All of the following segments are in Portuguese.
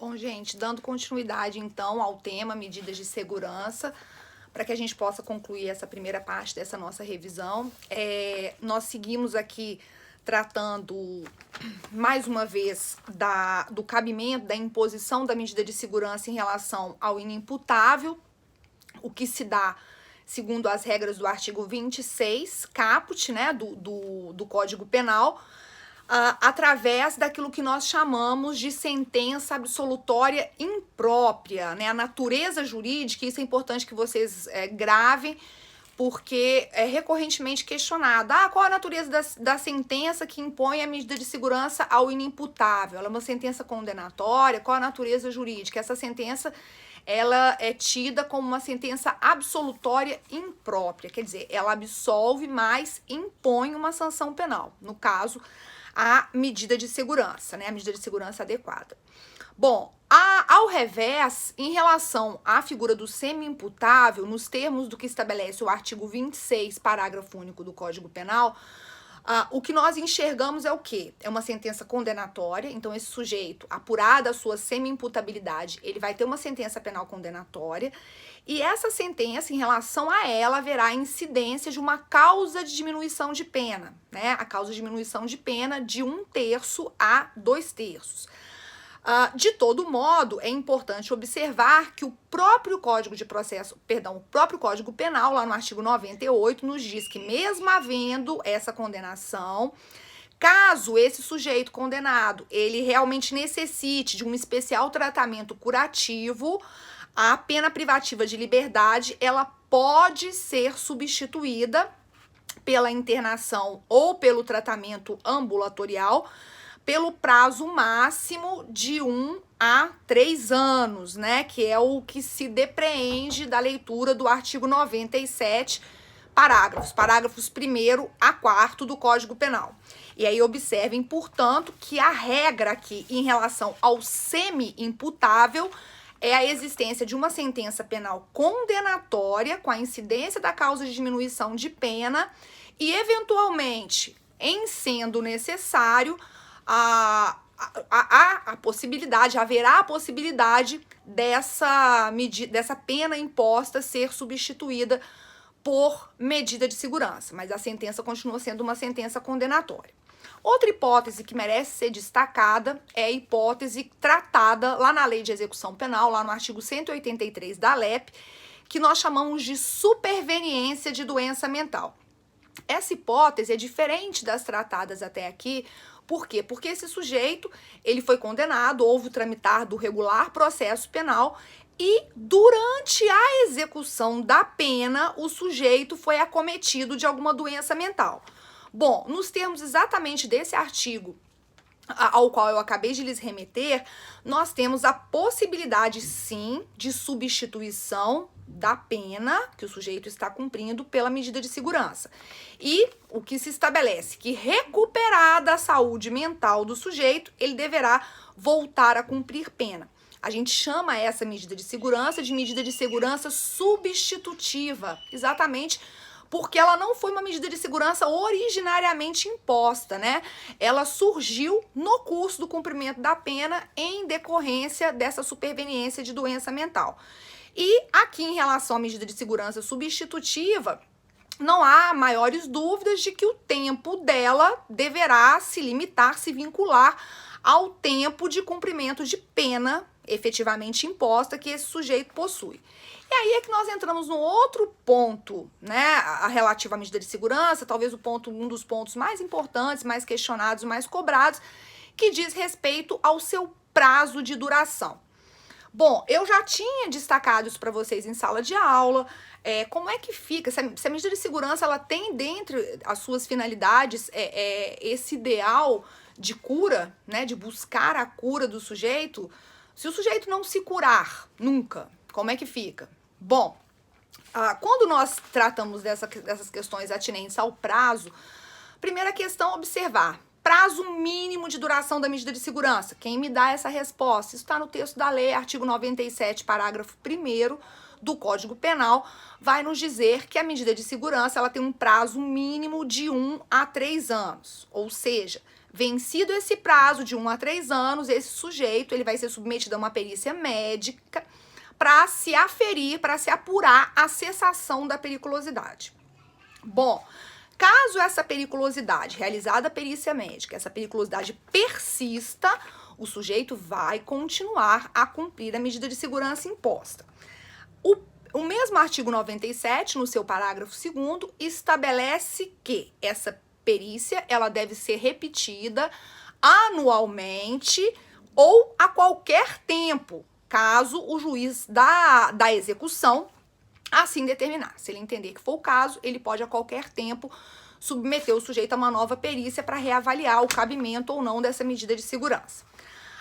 Bom, gente, dando continuidade então ao tema medidas de segurança, para que a gente possa concluir essa primeira parte dessa nossa revisão, nós seguimos aqui tratando mais uma vez do cabimento, da imposição da medida de segurança em relação ao inimputável, o que se dá segundo as regras do artigo 26, caput, né, do Código Penal, através daquilo que nós chamamos de sentença absolutória imprópria, né? A natureza jurídica, isso é importante que vocês gravem, porque é recorrentemente questionada. Qual a natureza da sentença que impõe a medida de segurança ao inimputável? Ela é uma sentença condenatória? Qual a natureza jurídica? Essa sentença, ela é tida como uma sentença absolutória imprópria, quer dizer, ela absolve, mas impõe uma sanção penal. No caso, a medida de segurança, né? A medida de segurança adequada. Bom, ao revés, em relação à figura do semi-imputável, nos termos do que estabelece o artigo 26, parágrafo único do Código Penal, o que nós enxergamos é o quê? É uma sentença condenatória, então esse sujeito, apurada a sua semi-imputabilidade, ele vai ter uma sentença penal condenatória, e essa sentença, em relação a ela, haverá incidência de uma causa de diminuição de pena, né? A causa de diminuição de pena de 1/3 a 2/3. De todo modo, é importante observar que o próprio Código de Processo, perdão, o próprio Código Penal, lá no artigo 98, nos diz que mesmo havendo essa condenação, caso esse sujeito condenado, ele realmente necessite de um especial tratamento curativo, a pena privativa de liberdade, ela pode ser substituída pela internação ou pelo tratamento ambulatorial, pelo prazo máximo de 1 a 3 anos, né? Que é o que se depreende da leitura do artigo 97, parágrafos 1º a 4º do Código Penal. E aí observem, portanto, que a regra aqui em relação ao semi-imputável é a existência de uma sentença penal condenatória com a incidência da causa de diminuição de pena e, eventualmente, em sendo necessário, haverá a possibilidade dessa pena imposta ser substituída por medida de segurança, mas a sentença continua sendo uma sentença condenatória. Outra hipótese que merece ser destacada é a hipótese tratada lá na Lei de Execução Penal, lá no artigo 183 da LEP, que nós chamamos de superveniência de doença mental. Essa hipótese é diferente das tratadas até aqui. Por quê? Porque esse sujeito, ele foi condenado, houve o tramitar do regular processo penal e durante a execução da pena, o sujeito foi acometido de alguma doença mental. Bom, nos termos exatamente desse artigo ao qual eu acabei de lhes remeter, nós temos a possibilidade, sim, de substituição da pena que o sujeito está cumprindo pela medida de segurança. E o que se estabelece? Que recuperada a saúde mental do sujeito, ele deverá voltar a cumprir pena. A gente chama essa medida de segurança substitutiva, exatamente porque ela não foi uma medida de segurança originariamente imposta, né? Ela surgiu no curso do cumprimento da pena em decorrência dessa superveniência de doença mental. E aqui, em relação à medida de segurança substitutiva, não há maiores dúvidas de que o tempo dela deverá se limitar, se vincular ao tempo de cumprimento de pena efetivamente imposta que esse sujeito possui. E aí é que nós entramos no outro ponto, né, relativo à medida de segurança, talvez um dos pontos mais importantes, mais questionados, mais cobrados, que diz respeito ao seu prazo de duração. Bom, eu já tinha destacado isso para vocês em sala de aula. Como é que fica? Se a medida de segurança ela tem dentre as suas finalidades esse ideal de cura, né, de buscar a cura do sujeito, se o sujeito não se curar nunca, como é que fica? Bom, quando nós tratamos dessas questões atinentes ao prazo, primeira questão a observar, prazo mínimo de duração da medida de segurança. Quem me dá essa resposta? Isso está no texto da lei, artigo 97, parágrafo 1º do Código Penal, vai nos dizer que a medida de segurança ela tem um prazo mínimo de 1 a 3 anos, ou seja, Vencido esse prazo de 1 a 3 anos, esse sujeito ele vai ser submetido a uma perícia médica para se aferir, para se apurar a cessação da periculosidade. Bom, caso essa periculosidade, realizada a perícia médica, essa periculosidade persista, o sujeito vai continuar a cumprir a medida de segurança imposta. O mesmo artigo 97, no seu parágrafo 2º, estabelece que essa perícia ela deve ser repetida anualmente ou a qualquer tempo, caso o juiz da execução assim determinar. Se ele entender que for o caso, ele pode a qualquer tempo submeter o sujeito a uma nova perícia para reavaliar o cabimento ou não dessa medida de segurança.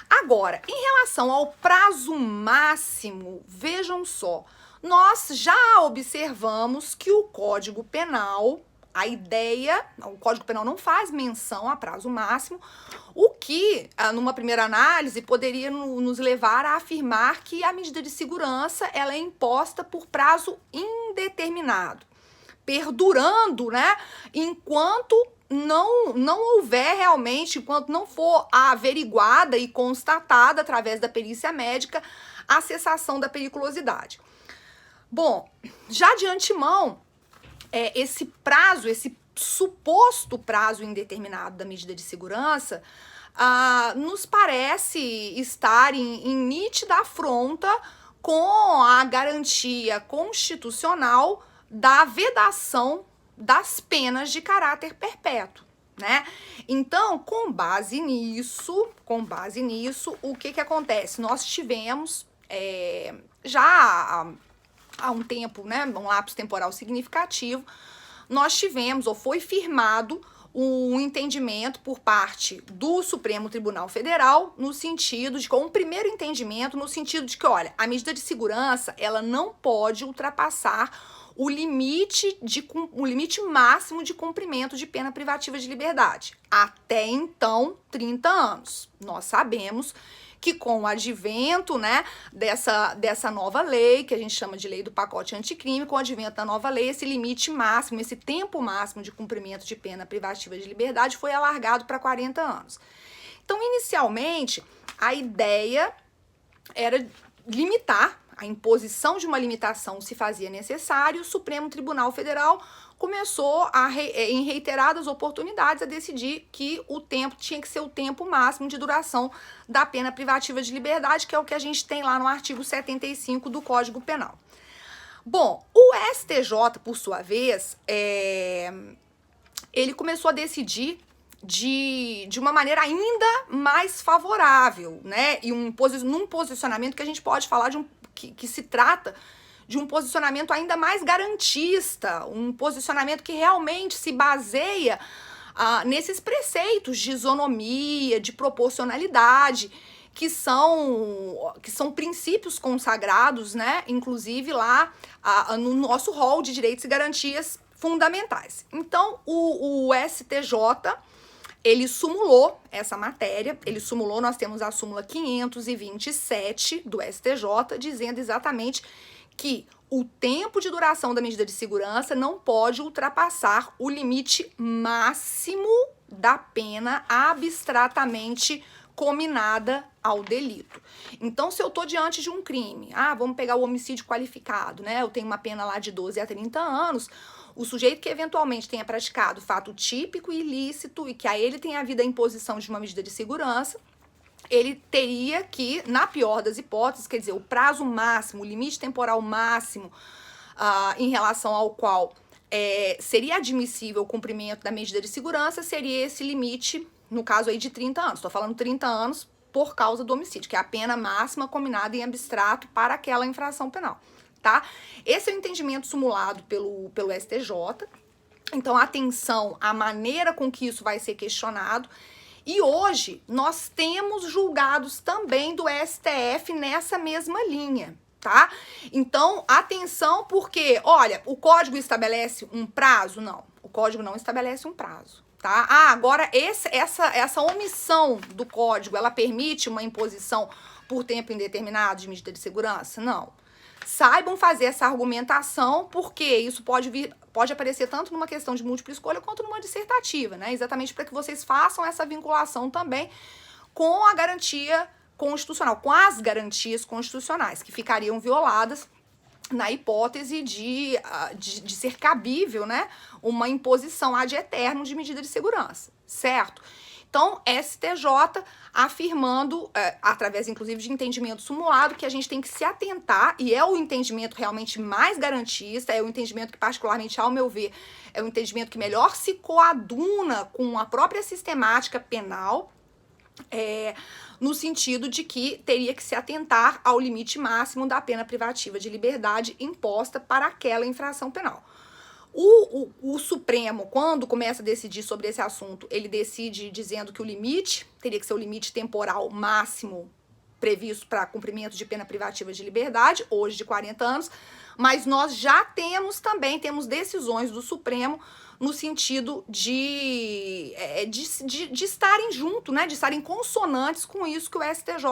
Agora, em relação ao prazo máximo, vejam só, nós já observamos que o Código Penal, o Código Penal não faz menção a prazo máximo, o que, numa primeira análise, poderia nos levar a afirmar que a medida de segurança ela é imposta por prazo indeterminado, perdurando, né, enquanto não houver realmente, enquanto não for averiguada e constatada através da perícia médica a cessação da periculosidade. Bom, já de antemão, esse prazo, esse suposto prazo indeterminado da medida de segurança, nos parece estar em nítida afronta com a garantia constitucional da vedação das penas de caráter perpétuo, né? Então, com base nisso, o que acontece? Nós tivemos já há um tempo, né, um lapso temporal significativo, nós tivemos, ou foi firmado, um entendimento por parte do Supremo Tribunal Federal, no sentido de, com um primeiro entendimento, no sentido de que, olha, a medida de segurança, ela não pode ultrapassar o limite máximo de cumprimento de pena privativa de liberdade. Até então, 30 anos. Nós sabemos que com o advento, né, dessa nova lei, que a gente chama de lei do pacote anticrime, com o advento da nova lei, esse limite máximo, esse tempo máximo de cumprimento de pena privativa de liberdade foi alargado para 40 anos. Então, inicialmente, a ideia era limitar, a imposição de uma limitação se fazia necessário, o Supremo Tribunal Federal começou em reiteradas oportunidades a decidir que o tempo tinha que ser o tempo máximo de duração da pena privativa de liberdade, que é o que a gente tem lá no artigo 75 do Código Penal. Bom, o STJ, por sua vez, ele começou a decidir de uma maneira ainda mais favorável, né? E num posicionamento que a gente pode falar que se trata de um posicionamento ainda mais garantista, um posicionamento que realmente se baseia nesses preceitos de isonomia, de proporcionalidade, que são princípios consagrados, né, inclusive lá no nosso rol de direitos e garantias fundamentais. Então, o STJ, ele sumulou essa matéria, nós temos a súmula 527 do STJ, dizendo exatamente que o tempo de duração da medida de segurança não pode ultrapassar o limite máximo da pena abstratamente cominada ao delito. Então, se eu tô diante de um crime, vamos pegar o homicídio qualificado, né? Eu tenho uma pena lá de 12 a 30 anos, o sujeito que eventualmente tenha praticado fato típico e ilícito e que a ele tenha havido a imposição de uma medida de segurança, ele teria que, na pior das hipóteses, quer dizer, o prazo máximo, o limite temporal máximo em relação ao qual seria admissível o cumprimento da medida de segurança, seria esse limite, no caso aí de 30 anos. Estou falando 30 anos por causa do homicídio, que é a pena máxima combinada em abstrato para aquela infração penal, tá? Esse é o entendimento sumulado pelo STJ. Então, atenção à maneira com que isso vai ser questionado. E hoje, nós temos julgados também do STF nessa mesma linha, tá? Então, atenção, porque, olha, o Código estabelece um prazo? Não, o Código não estabelece um prazo, tá? Agora, essa omissão do Código, ela permite uma imposição por tempo indeterminado de medida de segurança? Não. saibam fazer essa argumentação, porque isso pode aparecer tanto numa questão de múltipla escolha quanto numa dissertativa, né? Exatamente para que vocês façam essa vinculação também com a garantia constitucional, com as garantias constitucionais, que ficariam violadas na hipótese de ser cabível, né, uma imposição ad eternum de medida de segurança, certo? Então, STJ afirmando, através inclusive de entendimento simulado, que a gente tem que se atentar, e é o entendimento realmente mais garantista, é o entendimento que, particularmente, ao meu ver, é o entendimento que melhor se coaduna com a própria sistemática penal, no sentido de que teria que se atentar ao limite máximo da pena privativa de liberdade imposta para aquela infração penal. O Supremo, quando começa a decidir sobre esse assunto, ele decide dizendo que o limite teria que ser o limite temporal máximo previsto para cumprimento de pena privativa de liberdade, hoje de 40 anos, mas nós já temos decisões do Supremo no sentido de estarem junto, né, de estarem consonantes com isso que o STJ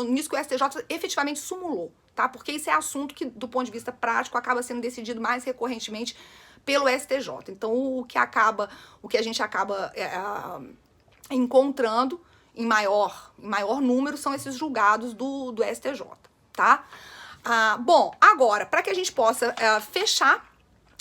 nisso que o STJ efetivamente sumulou, tá? Porque isso é assunto que, do ponto de vista prático, acaba sendo decidido mais recorrentemente pelo STJ. Então, o que a gente acaba encontrando em maior número são esses julgados do STJ, tá? Bom, agora, para que a gente possa fechar,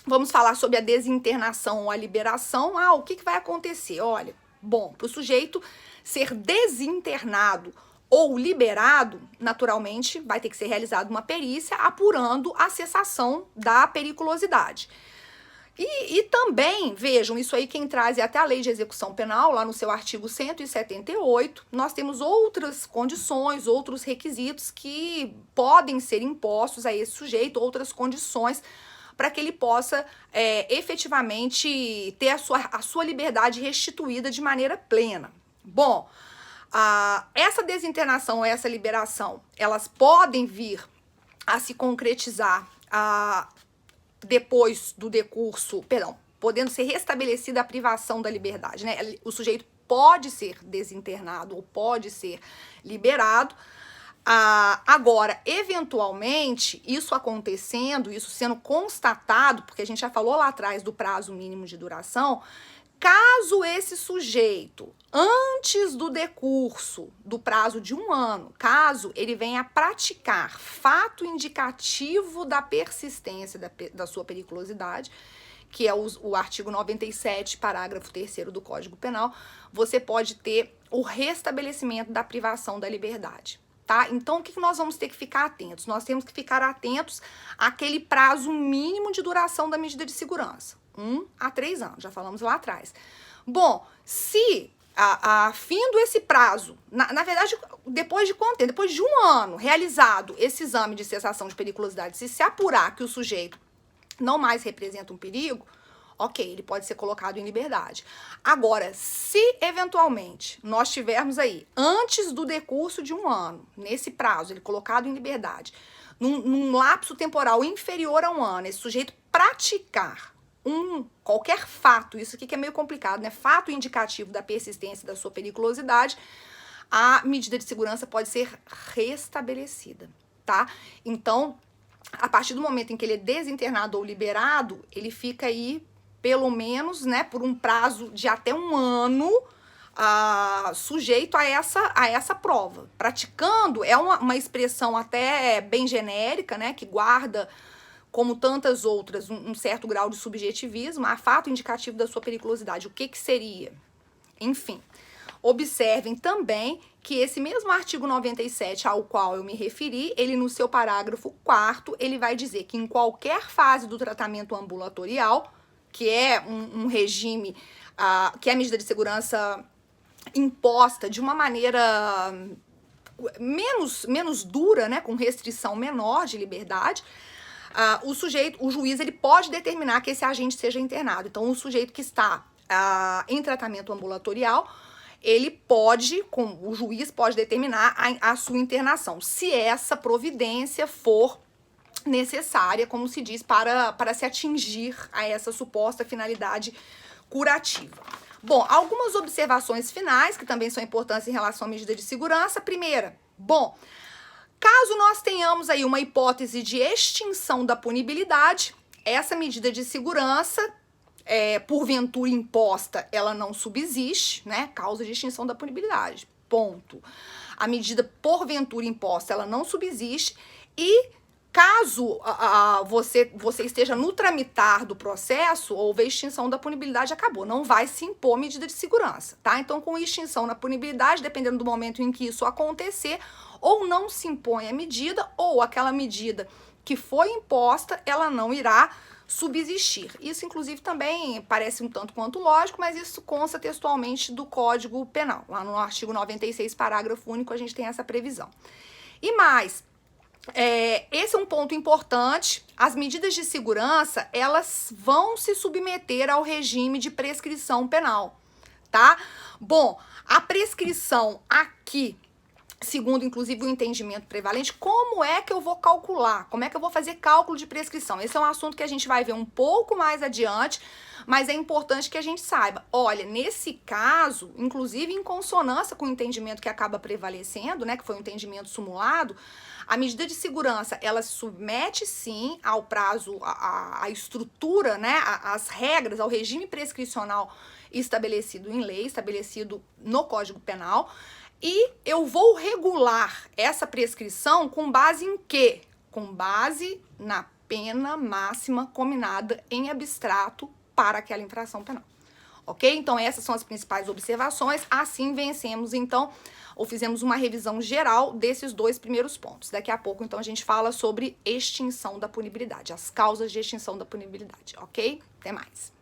vamos falar sobre a desinternação ou a liberação. O que vai acontecer? Olha, bom, para o sujeito ser desinternado ou liberado, naturalmente, vai ter que ser realizada uma perícia apurando a cessação da periculosidade. E também, vejam, isso aí quem traz é até a Lei de Execução Penal, lá no seu artigo 178, nós temos outras condições, outros requisitos que podem ser impostos a esse sujeito, outras condições para que ele possa efetivamente ter a sua liberdade restituída de maneira plena. Bom, essa desinternação, essa liberação, elas podem vir a se concretizar depois do decurso, podendo ser restabelecida a privação da liberdade, né? O sujeito pode ser desinternado ou pode ser liberado. Agora, eventualmente, isso acontecendo, isso sendo constatado, porque a gente já falou lá atrás do prazo mínimo de duração, caso esse sujeito, antes do decurso do prazo de 1 ano, caso ele venha a praticar fato indicativo da persistência da sua periculosidade, que é o artigo 97, parágrafo 3º do Código Penal, você pode ter o restabelecimento da privação da liberdade. Tá? Então, o que nós vamos ter que ficar atentos? Nós temos que ficar atentos àquele prazo mínimo de duração da medida de segurança. 1 a 3 anos, já falamos lá atrás. Bom, se findo esse prazo, na verdade, depois de quanto tempo? Depois de 1 ano realizado esse exame de cessação de periculosidade, se apurar que o sujeito não mais representa um perigo, ok, ele pode ser colocado em liberdade. Agora, se eventualmente nós tivermos aí, antes do decurso de 1 ano, nesse prazo, ele colocado em liberdade, num lapso temporal inferior a 1 ano, esse sujeito praticar qualquer fato, isso aqui que é meio complicado, né? Fato indicativo da persistência da sua periculosidade, a medida de segurança pode ser restabelecida, tá? Então, a partir do momento em que ele é desinternado ou liberado, ele fica aí, pelo menos, né, por um prazo de até 1 ano, sujeito a essa prova. Praticando é uma expressão até bem genérica, né, que guarda, como tantas outras, um certo grau de subjetivismo, a fato indicativo da sua periculosidade. O que seria? Enfim, observem também que esse mesmo artigo 97 ao qual eu me referi, ele no seu parágrafo 4º, ele vai dizer que em qualquer fase do tratamento ambulatorial, que é um regime, que é a medida de segurança imposta de uma maneira menos dura, né, com restrição menor de liberdade, o juiz ele pode determinar que esse agente seja internado. Então, o sujeito que está em tratamento ambulatorial, o juiz pode determinar a sua internação, se essa providência for necessária, como se diz, para se atingir a essa suposta finalidade curativa. Bom, algumas observações finais, que também são importantes em relação à medida de segurança. Primeira, bom, Caso nós tenhamos aí uma hipótese de extinção da punibilidade, essa medida de segurança, porventura imposta, ela não subsiste, né? Causa de extinção da punibilidade, ponto. A medida porventura imposta, ela não subsiste e caso você esteja no tramitar do processo, houve a extinção da punibilidade, acabou. Não vai se impor medida de segurança, tá? Então, com extinção da punibilidade, dependendo do momento em que isso acontecer, ou não se impõe a medida, ou aquela medida que foi imposta, ela não irá subsistir. Isso, inclusive, também parece um tanto quanto lógico, mas isso consta textualmente do Código Penal. Lá no artigo 96, parágrafo único, a gente tem essa previsão. E mais, esse é um ponto importante. As medidas de segurança, elas vão se submeter ao regime de prescrição penal, tá? Bom, a prescrição aqui, segundo inclusive o entendimento prevalente, como é que eu vou calcular? Como é que eu vou fazer cálculo de prescrição? Esse é um assunto que a gente vai ver um pouco mais adiante, mas é importante que a gente saiba. Olha, nesse caso, inclusive em consonância com o entendimento que acaba prevalecendo, né, que foi o entendimento sumulado, a medida de segurança, ela se submete sim ao prazo, à estrutura, né, às regras, ao regime prescricional estabelecido em lei, estabelecido no Código Penal, e eu vou regular essa prescrição com base em quê? Com base na pena máxima combinada em abstrato para aquela infração penal. Ok? Então, essas são as principais observações. Assim, vencemos, então, ou fizemos uma revisão geral desses dois primeiros pontos. Daqui a pouco, então, a gente fala sobre extinção da punibilidade, as causas de extinção da punibilidade. Ok? Até mais.